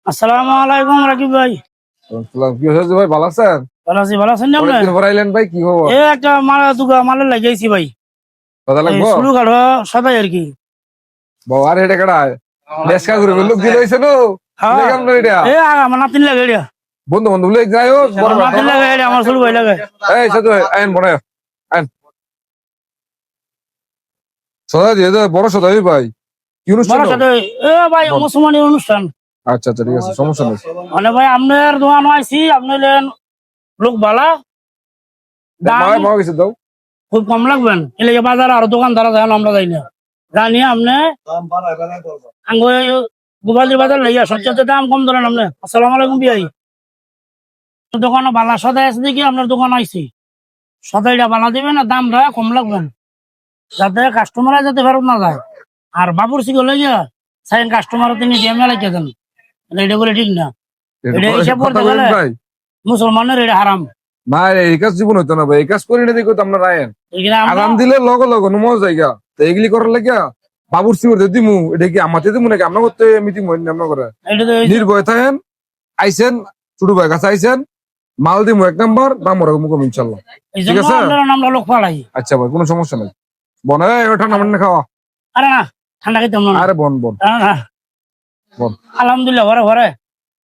আসসালামু আলাইকুম রাকিব ভাই। কি হয়েছে ভাই, ভালো আছেন? ভালো আছেন না আপনি? অনেকদিন পর আইলেন ভাই, কি খবর? একটা মালে লাগাইছি ভাই, কথা এই লাগবো? শুরু কাটো সবাই আর কি। বাবা আর হেঁটে কাটায় দেশকা ঘুরে লোক দিল হয়েছে নো। হ্যাঁ লেগে আপনার এটা আমার নাতিন লাগে এটা, বন্ধু বান্ধব লোক যাই হোক বড় আমার নাতিন লাগে এটা, আমার শুরু ভাই লাগে। এই সাথে আইন বড় আইন সদা দিয়ে বড় সদাই ভাই, কি অনুষ্ঠান? বড় সাথে ভাই মুসলমানি অনুষ্ঠান। আচ্ছা আচ্ছা, ঠিক আছে, সমস্যা নেই। মানে ভাই আপনার দোকান আইছি, আপনি লোক বালা, দাম মামা গেছে দাও। খুব কম লাগবেন, এলে বাজার আরো দোকানদারা যায় আমরা যাই না, জানি আপনি গোপালজি বাজার লাইয়া সবচেয়ে দাম কম ধরেন আপনি। আসসালামু আলাইকুম বিয়াই, দোকানে বালা সদাই আছে দেখি আপনার দোকান আইছি, সদাইটা বালা দিবেন আর দামটা কম লাগবেন, যাতে কাস্টমার যাতে ফেরত না যায়। আর বাবুর সিগো লইয়া সাইন কাস্টমার তিনি দিয়ে মেলাইতে দেন, এটা করে ঠিক না। এটা হিসাব করতে গেলে ভাই মুসলমানের এটা হারাম। না, এই কাজ জীবন হইতো না ভাই, এই কাজ করি না দেখো তো আমরা রায়েন এখানে আরাম দিলে লগে লগে নমজ জায়গা তো এগুলি করার লাগিয়া বাবুর সিওর দিমু, এটা কি আমাতে দিমু নাকি আমরা করতে মিটিং হইনি আমরা করে নির্ভয় থাকেন। আইসেন ছোট ভাই কাছে আইসেন, মাল দিমু এক নাম্বার, দাম ওরকম কম ইনশাল্লাহ। ঠিক আছে আমরা লোক পালাই। আচ্ছা ভাই, কোনো সমস্যা নাই। বন ঠান্ডা মান্না খাওয়া। আরে না ঠান্ডা খাইতাম না। আরে বন বন না, বন। আলহামদুলিল্লাহ ঘরে ঘরে